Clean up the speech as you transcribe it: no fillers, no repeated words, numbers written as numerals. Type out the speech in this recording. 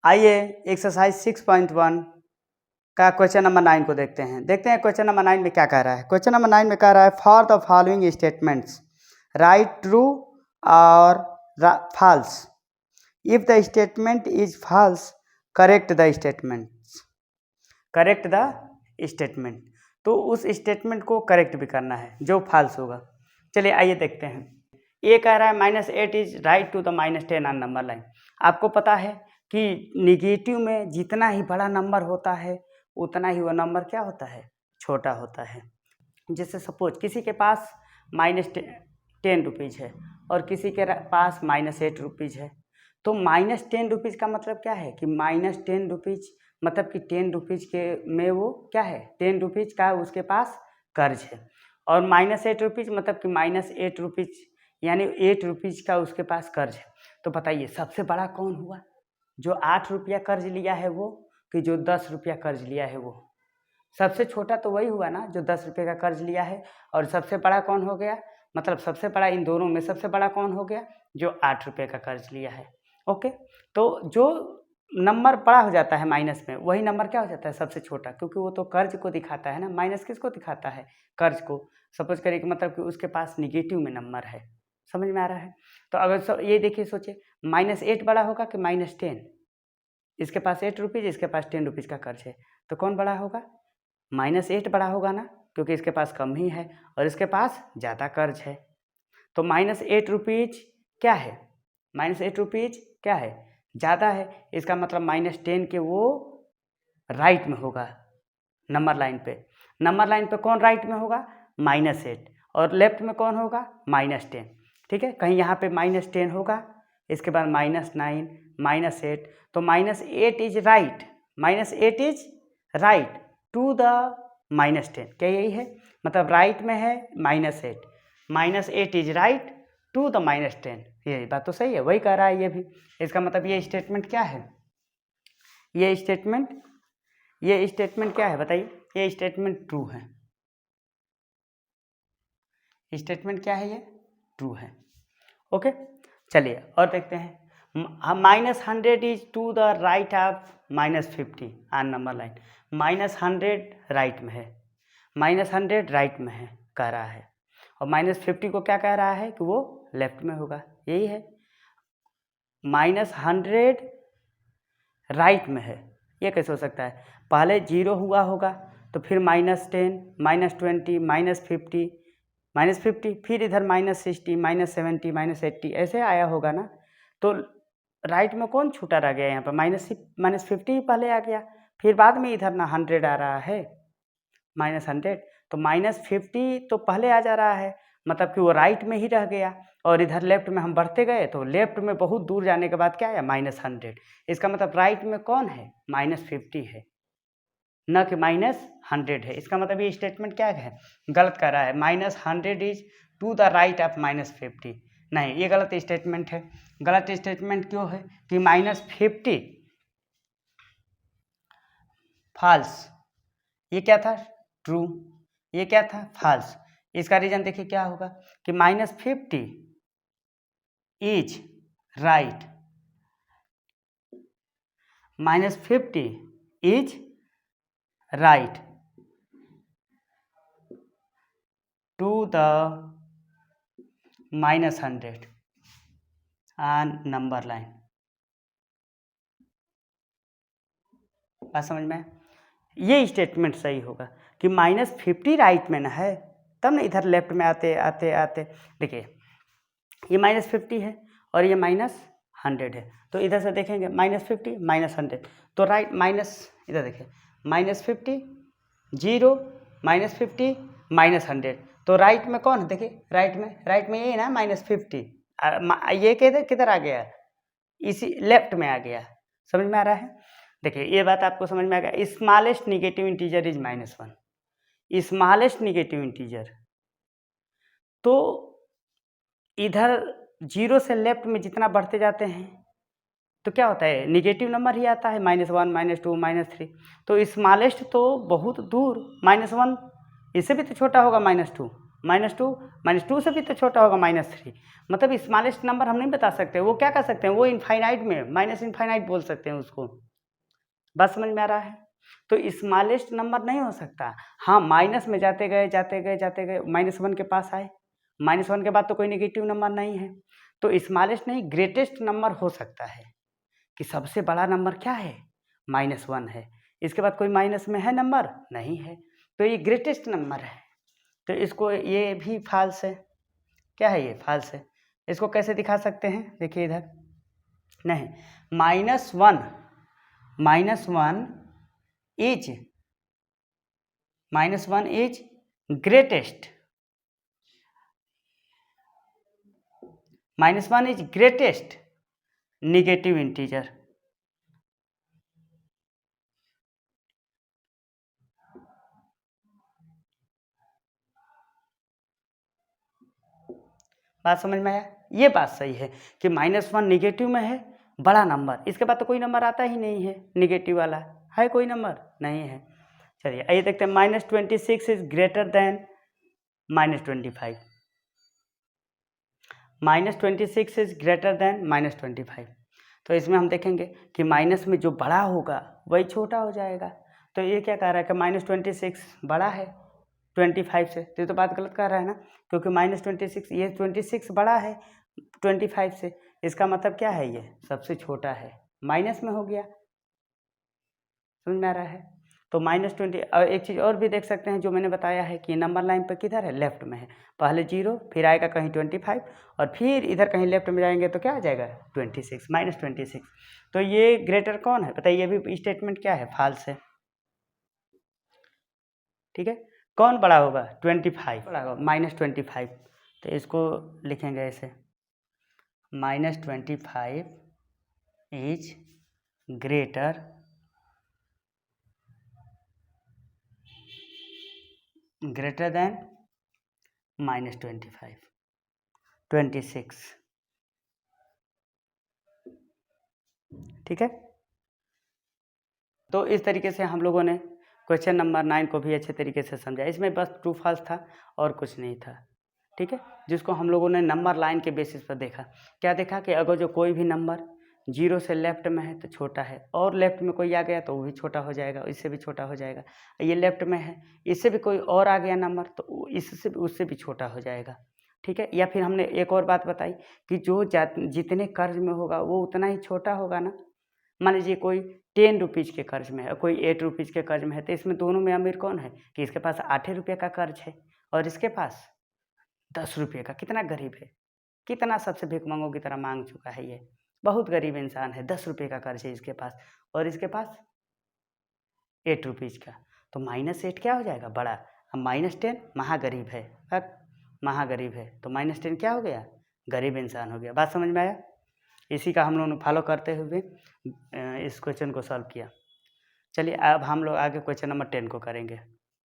आइए एक्सरसाइज 6.1 का question number 9 को देखते हैं क्वेश्चन नंबर 9 में क्या कह रहा है। क्वेश्चन नंबर 9 में कह रहा है for the following statements write true और false. If the statement is false correct the statement. तो उस स्टेटमेंट को करेक्ट भी करना है जो फॉल्स होगा। चलिए आइए देखते हैं। ये कह रहा है -8 is right to the -10 on number line. आपको पता है कि निगेटिव में जितना ही बड़ा नंबर होता है उतना ही वो नंबर क्या होता है, छोटा होता है। जैसे सपोज किसी के पास -10 रुपीज़ है और किसी के पास -8 रुपीज़ है, तो -10 रुपीज़ का मतलब क्या है कि -10 रुपीज़ मतलब कि 10 रुपीज़ के में वो क्या है, 10 रुपीज़ का उसके पास कर्ज है। और -8 रुपीज़ मतलब कि -8 रुपीज़ यानी 8 रुपीज़ का उसके पास कर्ज है। तो बताइए सबसे बड़ा कौन हुआ, जो 8 रुपया कर्ज लिया है वो कि जो 10 रुपया कर्ज लिया है वो। सबसे छोटा तो वही हुआ ना जो 10 रुपये का कर्ज लिया है। और सबसे बड़ा कौन हो गया, मतलब सबसे बड़ा इन दोनों में सबसे बड़ा कौन हो गया, जो 8 रुपये का कर्ज लिया है। ओके, तो जो नंबर बड़ा हो जाता है माइनस में वही नंबर क्या हो जाता है, सबसे छोटा, क्योंकि वो तो कर्ज को दिखाता है ना। माइनस किसको दिखाता है, कर्ज को। सपोज करिए कि मतलब कि उसके पास निगेटिव में नंबर है। समझ में आ रहा है। तो अगर ये देखिए सोचिए -8 बड़ा होगा कि -10। इसके पास 8 रुपीज़, इसके पास 10 रुपीज़ का कर्ज है, तो कौन बड़ा होगा, -8 बड़ा होगा ना, क्योंकि इसके पास कम ही है और इसके पास ज़्यादा कर्ज है। तो -8 रुपीज़ क्या है, -8 रुपीज़ क्या है, ज़्यादा है। इसका मतलब -10 के वो राइट में होगा नंबर लाइन पे। नंबर लाइन पे कौन राइट में होगा, -8, और लेफ्ट में कौन होगा, -10। ठीक है, कहीं यहाँ पे -10 होगा, इसके बाद -9, -8, तो -8 is right, -8 is right to the -10। क्या यही है, मतलब राइट में है -8, -8 इज राइट टू द -10। यही बात तो सही है, वही कह रहा है ये भी। इसका मतलब ये स्टेटमेंट क्या है, ये स्टेटमेंट क्या है बताइए, ये स्टेटमेंट ट्रू है। स्टेटमेंट क्या है, ये ट्रू है। ओके, चलिए और देखते हैं। -100 is to the right of -50 on number line. -100 right में है, -100 राइट में है कह रहा है, और -50 को क्या कह रहा है कि वो लेफ्ट में होगा। यही है, -100 राइट में है। ये कैसे हो सकता है, पहले 0 हुआ होगा तो फिर -10, -20, -50, फिर इधर -60, -70, -80 ऐसे आया होगा ना। तो राइट में कौन छूटा रह गया, यहाँ पर -50 ही पहले आ गया, फिर बाद में इधर ना 100 आ रहा है, -100, तो -50 तो पहले आ जा रहा है, मतलब कि वो राइट में ही रह गया। और इधर लेफ्ट में हम बढ़ते गए तो लेफ्ट में बहुत दूर जाने के बाद क्या आया, -100। इसका मतलब राइट में कौन है, -50 है, न कि -100 है। इसका मतलब ये स्टेटमेंट क्या है, गलत कर रहा है। -100 is to the right of -50, नहीं, ये गलत स्टेटमेंट है। गलत स्टेटमेंट क्यों है कि -50 फॉल्स, ये क्या था, ट्रू, ये क्या था, फॉल्स। इसका रीजन देखिए क्या होगा कि -50 is right, -50 is right to the -100 on number line. बात समझ में, ये स्टेटमेंट सही होगा कि -50 राइट में ना है, तब ना इधर लेफ्ट में आते आते आते देखिए ये -50 है और ये -100 है, तो इधर से देखेंगे -50 -100, तो राइट माइनस, इधर देखिए -50 0 -50 -100, तो राइट में कौन है, देखिए राइट में ये ना -50, ये किधर किधर आ गया, इसी लेफ्ट में आ गया। समझ में आ रहा है, देखिए ये बात आपको समझ में आ गया। Smallest negative integer is -1, smallest negative integer, तो इधर 0 से लेफ्ट में जितना बढ़ते जाते हैं तो क्या होता है, निगेटिव नंबर ही आता है, -1 -2 -3। तो स्मॉलेस्ट तो बहुत दूर, -1 इससे भी तो छोटा होगा, -2, -2 से भी तो छोटा होगा -3। मतलब स्मॉलेस्ट नंबर हम नहीं बता सकते, वो क्या कर सकते हैं, वो इनफाइनाइट में माइनस इनफाइनाइट बोल सकते हैं उसको। बात समझ में आ रहा है? तो स्मॉलेस्ट नंबर नहीं हो सकता। हाँ, माइनस में जाते गए -1 के पास आए। -1 के बाद तो कोई नेगेटिव नंबर नहीं है, तो स्मॉलेस्ट नहीं ग्रेटेस्ट नंबर हो सकता है कि सबसे बड़ा नंबर क्या है, -1 है। इसके बाद कोई माइनस में है नंबर, नहीं है, तो ये ग्रेटेस्ट नंबर है। तो इसको ये भी फॉल्स है। क्या है ये? फॉल्स है। इसको कैसे दिखा सकते हैं? देखिए इधर, नहीं, -1 is greatest, -1 is greatest negative integer. बात समझ में आया? ये बात सही है कि -1 नेगेटिव में है, बड़ा नंबर, इसके बाद तो कोई नंबर आता ही नहीं है नेगेटिव वाला, है कोई नंबर? नहीं है। चलिए आइए देखते हैं, -26 is greater than -25। -26 is greater than -25। तो इसमें हम देखेंगे कि माइनस में जो बड़ा होगा वही छोटा हो जाएगा। तो ये क्या कह रहा है कि -26 बड़ा है 25 से, तो ये तो बात गलत कह रहा है ना, क्योंकि -26, ये 26 बड़ा है 25 से, इसका मतलब क्या है, ये सबसे छोटा है, माइनस में हो गया। समझ में आ रहा है? तो -20। और एक चीज़ और भी देख सकते हैं जो मैंने बताया है कि नंबर लाइन पर किधर है, लेफ्ट में है। पहले 0, फिर आएगा कहीं 25 और फिर इधर कहीं लेफ्ट में जाएंगे तो क्या आ जाएगा 26, -26। तो ये ग्रेटर कौन है बताइए? ये भी स्टेटमेंट क्या है, फॉल्स है। ठीक है, कौन बड़ा होगा? 25 बड़ा होगा, -25। तो इसको लिखेंगे ऐसे, -25 इज ग्रेटर देन -25, 26। ठीक है, तो इस तरीके से हम लोगों ने क्वेश्चन नंबर 9 को भी अच्छे तरीके से समझा। इसमें बस ट्रू फॉल्स था और कुछ नहीं था। ठीक है, जिसको हम लोगों ने नंबर लाइन के बेसिस पर देखा। क्या देखा कि अगर जो कोई भी नंबर 0 से लेफ्ट में है तो छोटा है, और लेफ्ट में कोई आ गया तो वो भी छोटा हो जाएगा, इससे भी छोटा हो जाएगा। ये लेफ्ट में है, इससे भी कोई और आ गया नंबर तो इससे उससे भी छोटा हो जाएगा। ठीक है, या फिर हमने एक और बात बताई कि जो जितने कर्ज में होगा वो उतना ही छोटा होगा ना। मान लीजिए कोई 10 रुपीज़ के कर्ज में है और कोई 8 रुपीज़ के कर्ज में है, तो इसमें दोनों में अमीर कौन है कि इसके पास 8 रुपये का कर्ज है और इसके पास 10 रुपये का। कितना गरीब है, कितना सबसे भिखमंगों की तरह मांग चुका है, ये बहुत गरीब इंसान है। 10 रुपये का कर्ज है इसके पास और इसके पास 8 रुपीज़ का। तो -8 क्या हो जाएगा, बड़ा। अब -10 महागरीब है, महागरीब है, तो -10 क्या हो गया, गरीब इंसान हो गया। बात समझ में आया? इसी का हम लोगों ने फॉलो करते हुए इस क्वेश्चन को सॉल्व किया। चलिए अब हम लोग आगे क्वेश्चन नंबर 10 को करेंगे।